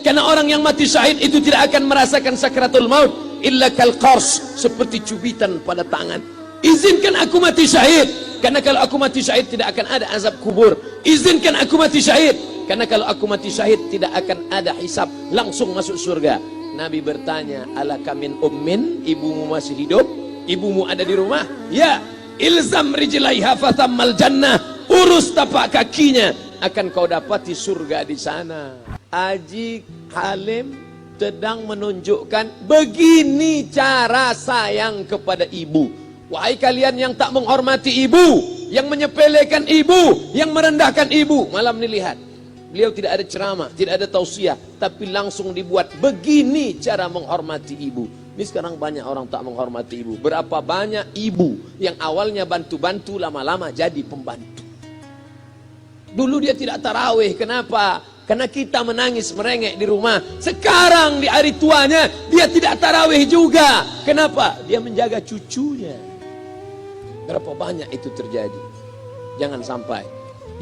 Karena orang yang mati syahid itu tidak akan merasakan sakratul maut illa kal qars, seperti cubitan pada tangan. Izinkan aku mati syahid, karena kalau aku mati syahid tidak akan ada azab kubur. Izinkan aku mati syahid, karena kalau aku mati syahid tidak akan ada hisab, langsung masuk surga. Nabi bertanya, alaka min ummin, ibumu masih hidup? Ibumu ada di rumah? Ya. Ilzam rijlaiha fatammal jannah, urus tapak kakinya, akan kau dapati surga di sana. Haji Halim sedang menunjukkan begini cara sayang kepada ibu. Wahai kalian yang tak menghormati ibu, yang menyepelekan ibu, yang merendahkan ibu. Malam ini lihat, beliau tidak ada ceramah, tidak ada tausiah, tapi langsung dibuat begini cara menghormati ibu. Ini sekarang banyak orang tak menghormati ibu. Berapa banyak ibu yang awalnya bantu-bantu, lama-lama jadi pembantu. Dulu dia tidak tarawih, kenapa? Karena kita menangis merengek di rumah. Sekarang di hari tuanya dia tidak tarawih juga. Kenapa? Dia menjaga cucunya. Berapa banyak itu terjadi. Jangan sampai.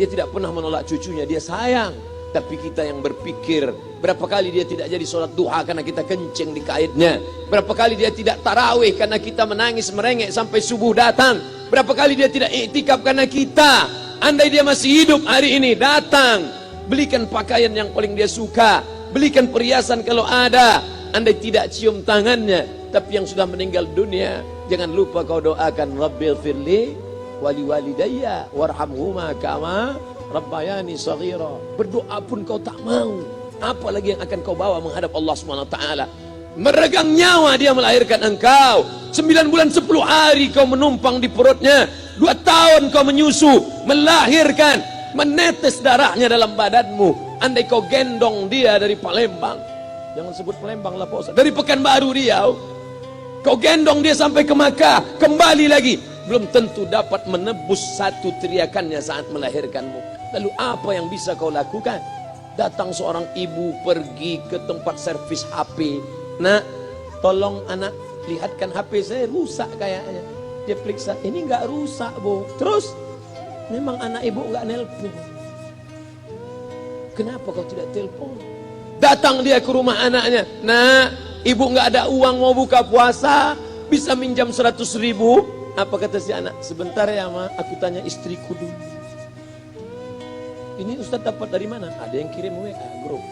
Dia tidak pernah menolak cucunya, dia sayang. Tapi kita yang berpikir, berapa kali dia tidak jadi sholat duha karena kita kencing di kaitnya. Berapa kali dia tidak tarawih karena kita menangis merengek sampai subuh datang. Berapa kali dia tidak iktikaf karena kita. Andai dia masih hidup hari ini, datang, belikan pakaian yang paling dia suka, belikan perhiasan kalau ada. Andai tidak cium tangannya, tapi yang sudah meninggal dunia, jangan lupa kau doakan, Rabbil firli wali walidayya warhamhuma kama rabbayani shaghira. Berdoa pun kau tak mau, apalagi yang akan kau bawa menghadap Allah Subhanahu wa taala. Meregang nyawa dia melahirkan engkau. 9 bulan 10 hari kau menumpang di perutnya. 2 tahun kau menyusu, melahirkan, menetes darahnya dalam badanmu. Andai kau gendong dia dari Palembang, jangan sebut Palembang lah Pak Ustaz, dari Pekanbaru Riau, kau gendong dia sampai ke Makkah, kembali lagi, belum tentu dapat menebus satu teriakannya saat melahirkanmu. Lalu apa yang bisa kau lakukan? Datang seorang ibu pergi ke tempat servis HP. Nak, tolong anak lihatkan HP saya rusak kayaknya. Dia periksa, ini nggak rusak bu. Terus memang anak ibu nggak nelpon. Kenapa kau tidak telepon? Datang dia ke rumah anaknya. Nah, ibu nggak ada uang mau buka puasa, bisa minjam 100.000. Apa kata si anak? Sebentar ya ma, aku tanya istriku dulu. Ini Ustaz dapat dari mana? Ada yang kirim WA grup.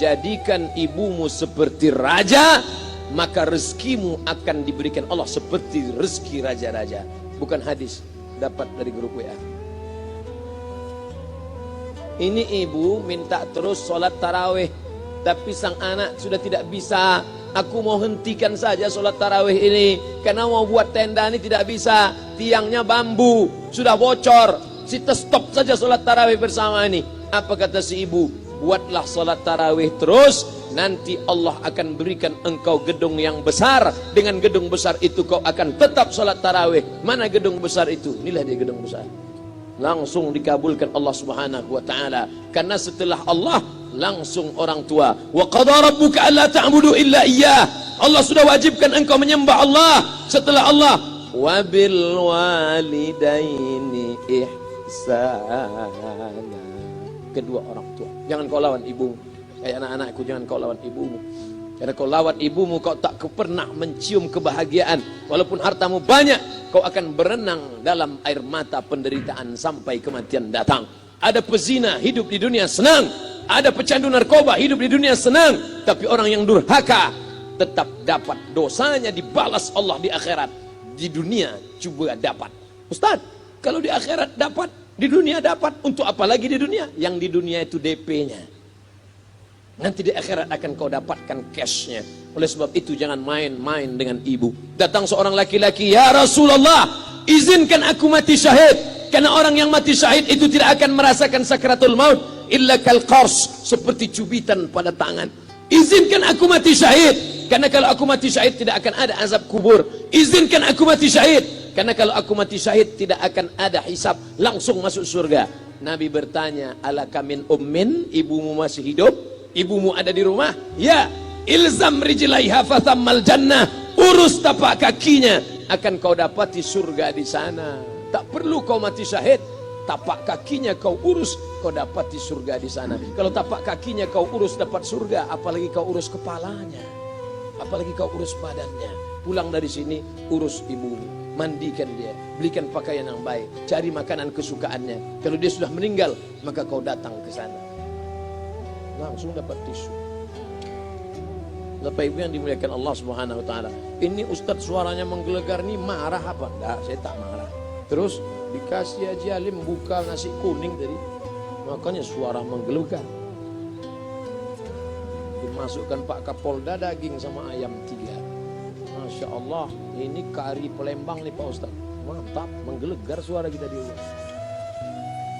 Jadikan ibumu seperti raja, maka rezekimu akan diberikan Allah seperti rezeki raja-raja. Bukan hadis, dapat dari grup WA. Ini ibu minta terus sholat tarawih, tapi sang anak sudah tidak bisa. Aku mau hentikan saja sholat tarawih ini, karena mau buat tenda ini tidak bisa. Tiangnya bambu, sudah bocor. Kita stop saja sholat tarawih bersama ini. Apa kata si ibu? Buatlah sholat tarawih terus, nanti Allah akan berikan engkau gedung yang besar. Dengan gedung besar itu kau akan tetap sholat tarawih. Mana gedung besar itu? Inilah dia gedung besar. Langsung dikabulkan Allah Subhanahu wa taala. Karena setelah Allah langsung orang tua. Wa qada rabbuka alla ta'budu illa iyyah. Allah sudah wajibkan engkau menyembah Allah. Setelah Allah, wa bil walidaini ihsana. Kedua orang tua. Jangan kau lawan ibumu. Kayak anak-anakku, jangan kau lawan ibumu. Karena kau lawan ibumu, kau tak pernah mencium kebahagiaan. Walaupun hartamu banyak, kau akan berenang dalam air mata penderitaan sampai kematian datang. Ada pezina hidup di dunia senang, ada pecandu narkoba hidup di dunia senang, tapi orang yang durhaka tetap dapat dosanya dibalas Allah di akhirat. Di dunia juga dapat. Ustaz, kalau di akhirat dapat, di dunia dapat, untuk apa lagi di dunia? Yang di dunia itu DP-nya. Nanti di akhirat akan kau dapatkan cash-nya. Oleh sebab itu jangan main-main dengan ibu. Datang seorang laki-laki, ya Rasulullah, izinkan aku mati syahid. Karena orang yang mati syahid itu tidak akan merasakan sakratul maut illa kal qars, seperti cubitan pada tangan. Izinkan aku mati syahid, karena kalau aku mati syahid tidak akan ada azab kubur. Izinkan aku mati syahid, karena kalau aku mati syahid tidak akan ada hisab, langsung masuk surga. Nabi bertanya, alaka min ummin, ibumu masih hidup? Ibumu ada di rumah? Ya. Ilzam rijlaiha fatammal jannah, urus tapak kakinya, akan kau dapati surga di sana. Tak perlu kau mati syahid. tapak kakinya kau urus, kau dapati surga di sana. Kalau tapak kakinya kau urus dapat surga, apalagi kau urus kepalanya, apalagi kau urus badannya. Pulang dari sini urus ibumu, mandikan dia, belikan pakaian yang baik, cari makanan kesukaannya. Kalau dia sudah meninggal, maka kau datang ke sana, langsung dapat tisu. Bapak Ibu yang dimuliakan Allah Subhanahu wa taala. Ini Ustadz suaranya menggelegar nih, marah apa? Enggak, saya tak marah. Terus dikasih Haji Alim buka nasi kuning tadi, makanya suara menggelegar. Dimasukkan Pak Kapolda daging sama ayam 3. Masya Allah, ini kari Palembang nih Pak Ustadz. Mantap, menggelegar suara kita di rumah.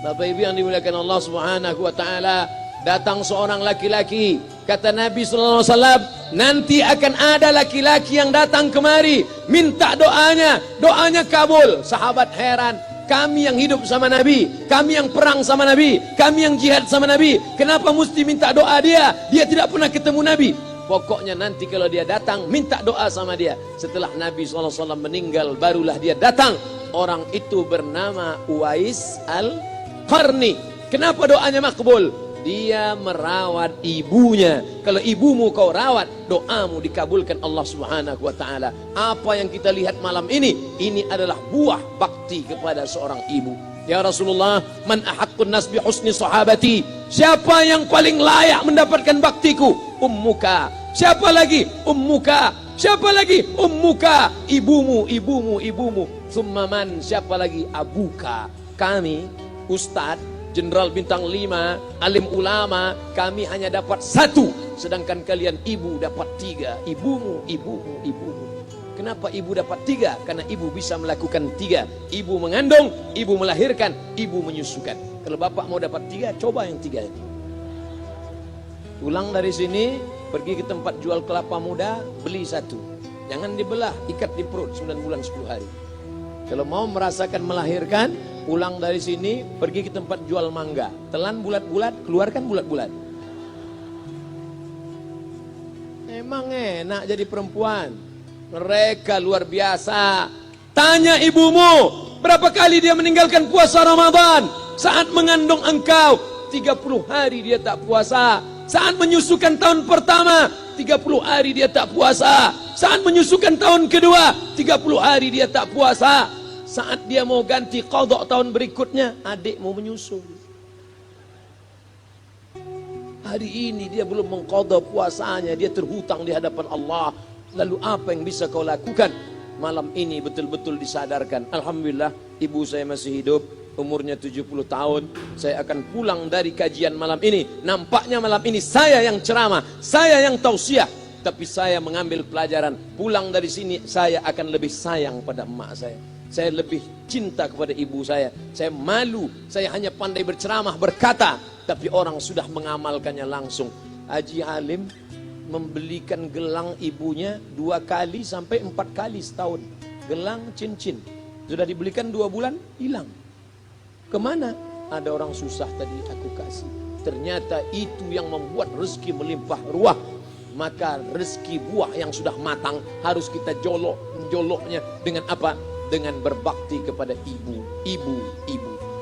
Bapak Ibu yang dimuliakan Allah Subhanahu wa taala, datang seorang laki-laki, kata Nabi sallallahu alaihi wasallam, nanti akan ada laki-laki yang datang kemari minta doanya, doanya kabul. Sahabat heran, kami yang hidup sama Nabi, kami yang perang sama Nabi, kami yang jihad sama Nabi, kenapa mesti minta doa dia? Dia tidak pernah ketemu Nabi. Pokoknya nanti kalau dia datang, minta doa sama dia. Setelah Nabi SAW meninggal, barulah dia datang. Orang itu bernama Uwais Al-Qarni. Kenapa doanya makbul? Dia merawat ibunya. Kalau ibumu kau rawat, doamu dikabulkan Allah Subhanahu wa taala. Apa yang kita lihat malam ini adalah buah bakti kepada seorang ibu. Ya Rasulullah, man ahaqqun nas bi husni sahabati? Siapa yang paling layak mendapatkan baktiku? Ummuka. Siapa lagi? Ummuka. Siapa lagi? Ummuka. Ibumu, ibumu, ibumu. Summa man? Siapa lagi? Abuka. Kami, Ustadz Jenderal Bintang 5, alim ulama, kami hanya dapat 1, sedangkan kalian ibu dapat 3. Ibumu, ibumu, ibumu. Kenapa ibu dapat 3? Karena ibu bisa melakukan 3. Ibu mengandung, ibu melahirkan, ibu menyusukan. Kalau bapak mau dapat 3, coba yang 3 itu. Pulang dari sini, pergi ke tempat jual kelapa muda, beli 1. Jangan dibelah, ikat di perut 9 bulan 10 hari. Kalau mau merasakan melahirkan, pulang dari sini, pergi ke tempat jual mangga. Telan bulat-bulat, keluarkan bulat-bulat. Emang enak jadi perempuan. Mereka luar biasa. Tanya ibumu, berapa kali dia meninggalkan puasa Ramadan? Saat mengandung engkau, 30 hari dia tak puasa. Saat menyusukan tahun pertama, 30 hari dia tak puasa. Saat menyusukan tahun kedua, 30 hari dia tak puasa. Saat dia mau ganti qadha tahun berikutnya, adik mau menyusul. Hari ini dia belum mengqadha puasanya, dia terhutang di hadapan Allah. Lalu apa yang bisa kau lakukan? Malam ini betul-betul disadarkan. Alhamdulillah, ibu saya masih hidup, umurnya 70 tahun. Saya akan pulang dari kajian malam ini. Nampaknya malam ini saya yang ceramah, saya yang tausiah. Tapi saya mengambil pelajaran. Pulang dari sini, saya akan lebih sayang pada emak saya. Saya lebih cinta kepada ibu saya. Saya malu, saya hanya pandai berceramah, berkata, tapi orang sudah mengamalkannya langsung. Haji Alim membelikan gelang ibunya 2 kali sampai 4 kali setahun. Gelang cincin. Sudah dibelikan 2 bulan, hilang. Kemana? Ada orang susah tadi aku kasih. Ternyata itu yang membuat rezeki melimpah ruah. Maka rezeki buah yang sudah matang harus kita joloknya dengan apa? Dengan berbakti kepada ibu.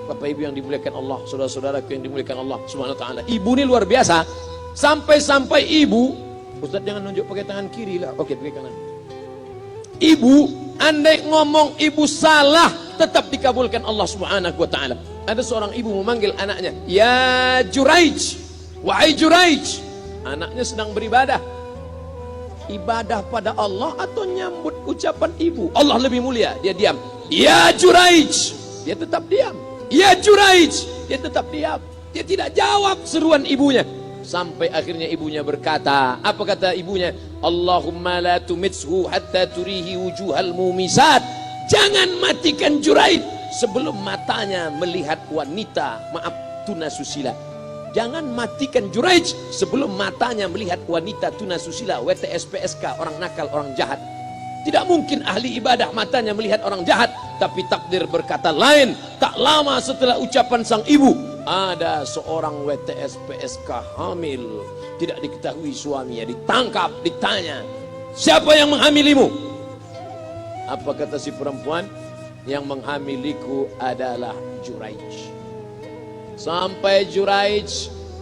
Bapak Ibu yang dimuliakan Allah, saudara-saudaraku yang dimuliakan Allah Subhanahu wa taala. Ibu ini luar biasa. Sampai-sampai ibu, Ustaz jangan nunjuk pakai tangan kiri lah. Oke, pakai kanan. Ibu, andai ngomong ibu salah, tetap dikabulkan Allah Subhanahu wa taala. Ada seorang ibu memanggil anaknya, "Ya Juraij, wahai Juraij." Anaknya sedang beribadah. Ibadah pada Allah atau nyambut ucapan ibu? Allah lebih mulia, dia diam. Ya Juraij, dia tetap diam. Ya Juraij, dia tetap diam. Dia tidak jawab seruan ibunya. Sampai akhirnya ibunya berkata, apa kata ibunya? Allahumma la tumitshu hatta turihi wujuhal mumisat. Jangan matikan Juraij sebelum matanya melihat wanita, maaf, tunasusila. Jangan matikan Juraij sebelum matanya melihat wanita tunasusila, WTS PSK, orang nakal, orang jahat. Tidak mungkin ahli ibadah matanya melihat orang jahat. Tapi takdir berkata lain. Tak lama setelah ucapan sang ibu, ada seorang WTS PSK hamil. Tidak diketahui suaminya, ditangkap, ditanya, siapa yang menghamilimu? Apa kata si perempuan? yang menghamiliku adalah Juraij. Sampai Juraij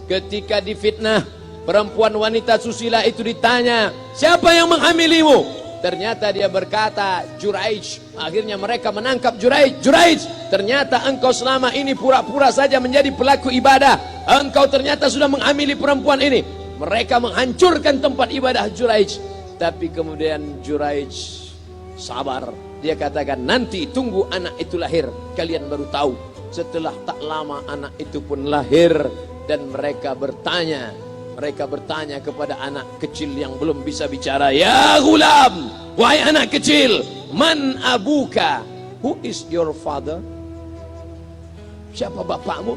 ketika difitnah, perempuan wanita susila itu ditanya, siapa yang menghamilimu? Ternyata dia berkata, Juraij. Akhirnya mereka menangkap Juraij. Juraij, ternyata engkau selama ini pura-pura saja menjadi pelaku ibadah. Engkau ternyata sudah menghamili perempuan ini. Mereka menghancurkan tempat ibadah Juraij. Tapi kemudian Juraij sabar. Dia katakan, nanti tunggu anak itu lahir, kalian baru tahu. Setelah tak lama anak itu pun lahir. Dan mereka bertanya kepada anak kecil yang belum bisa bicara, ya gulam, wahai anak kecil, man abuka, who is your father? Siapa bapakmu?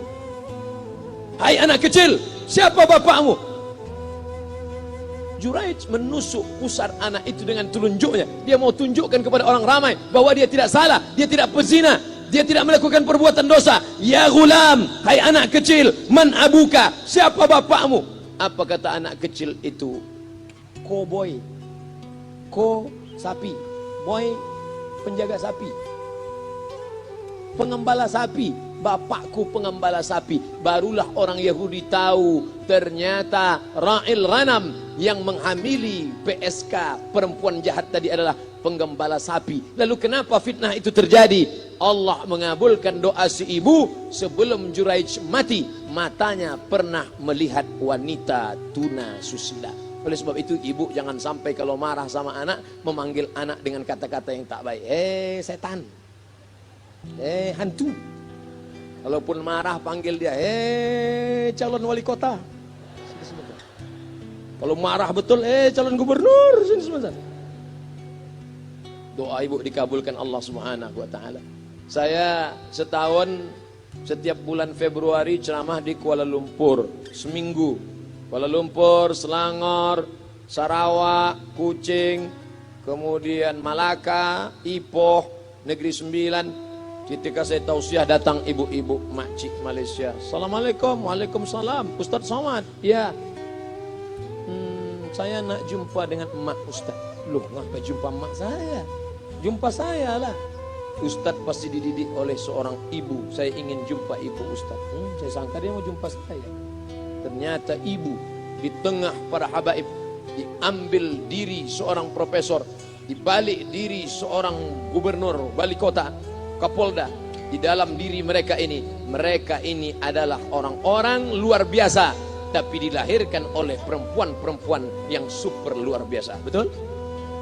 Hai anak kecil, siapa bapakmu? Juraij menusuk pusar anak itu dengan telunjuknya. Dia mau tunjukkan kepada orang ramai bahwa dia tidak salah, dia tidak pezina, dia tidak melakukan perbuatan dosa. Ya gulam, hai anak kecil, man abuka, siapa bapakmu? Apa kata anak kecil itu? Cowboy. Ko sapi, boy penjaga sapi, pengembala sapi. Bapakku pengembala sapi. Barulah orang Yahudi tahu ternyata Ra'il Ghanam yang menghamili PSK perempuan jahat tadi adalah penggembala sapi. Lalu kenapa fitnah itu terjadi? Allah mengabulkan doa si ibu sebelum Juraij mati. Matanya pernah melihat wanita tuna susila. Oleh sebab itu ibu jangan sampai kalau marah sama anak memanggil anak dengan kata-kata yang tak baik. Setan, hantu. Kalaupun marah panggil dia, calon wali kota. Kalau marah betul, calon gubernur. Sini sebentar. Doa ibu dikabulkan Allah Subhanahu wa taala. Saya setahun setiap bulan Februari ceramah di Kuala Lumpur seminggu. Kuala Lumpur, Selangor, Sarawak, Kuching, kemudian Malaka, Ipoh, Negeri Sembilan. Ketika saya tausiah datang ibu-ibu makcik Malaysia. Assalamualaikum. Waalaikumsalam. Ustaz Somad. Ya. Saya nak jumpa dengan emak Ustaz. Loh, ngapa jumpa emak saya? Jumpa saya lah. Ustaz pasti dididik oleh seorang ibu. Saya ingin jumpa ibu Ustaz. Saya sangka dia mau jumpa saya. Ternyata ibu di tengah para habaib, diambil diri seorang profesor, dibalik diri seorang gubernur, wali kota, Kapolda. Di dalam diri mereka ini adalah orang-orang luar biasa, tapi dilahirkan oleh perempuan-perempuan yang super luar biasa. Betul?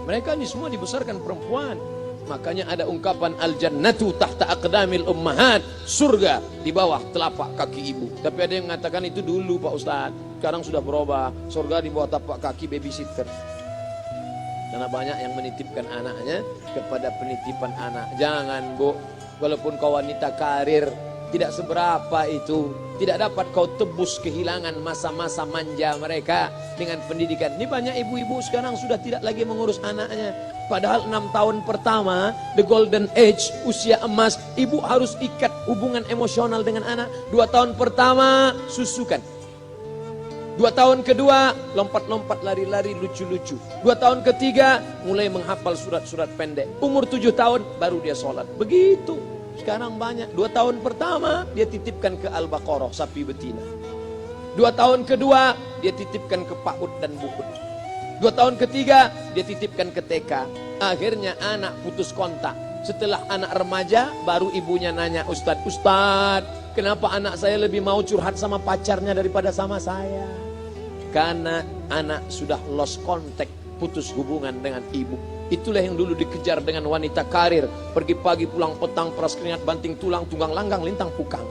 Mereka ini semua dibesarkan perempuan. Makanya ada ungkapan al-jannatu tahta aqdamil ummahat, surga di bawah telapak kaki ibu. Tapi ada yang mengatakan itu dulu Pak Ustaz, sekarang sudah berubah, surga di bawah telapak kaki babysitter. Karena banyak yang menitipkan anaknya kepada penitipan anak. Jangan bu, walaupun kau wanita karir, tidak seberapa itu. Tidak dapat kau tebus kehilangan masa-masa manja mereka dengan pendidikan. Ini banyak ibu-ibu sekarang sudah tidak lagi mengurus anaknya. Padahal 6 tahun pertama, the golden age, usia emas, ibu harus ikat hubungan emosional dengan anak. 2 tahun pertama, susukan. 2 tahun kedua, lompat-lompat, lari-lari, lucu-lucu. 2 tahun ketiga, mulai menghafal surat-surat pendek. Umur 7 tahun, baru dia sholat. Begitu. Sekarang banyak. 2 tahun pertama, dia titipkan ke Al-Baqarah, sapi betina. 2 tahun kedua, dia titipkan ke PAUD dan BUUD. 2 tahun ketiga, dia titipkan ke TK. Akhirnya anak putus kontak. Setelah anak remaja, baru ibunya nanya, Ustadz, kenapa anak saya lebih mau curhat sama pacarnya daripada sama saya? Karena anak sudah lost contact, putus hubungan dengan ibu. Itulah yang dulu dikejar dengan wanita karir. Pergi pagi pulang petang, peras keringat, banting tulang, tunggang langgang, lintang pukang.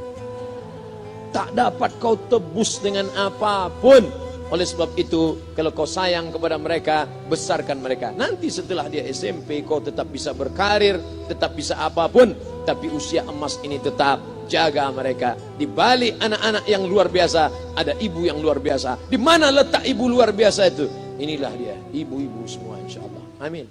Tak dapat kau tebus dengan apapun. Oleh sebab itu, kalau kau sayang kepada mereka, besarkan mereka. Nanti setelah dia SMP, kau tetap bisa berkarir, tetap bisa apapun. Tapi usia emas ini tetap jaga mereka. Di balik anak-anak yang luar biasa, ada ibu yang luar biasa. Di mana letak ibu luar biasa itu? Inilah dia, ibu-ibu semua insya Allah. Amin.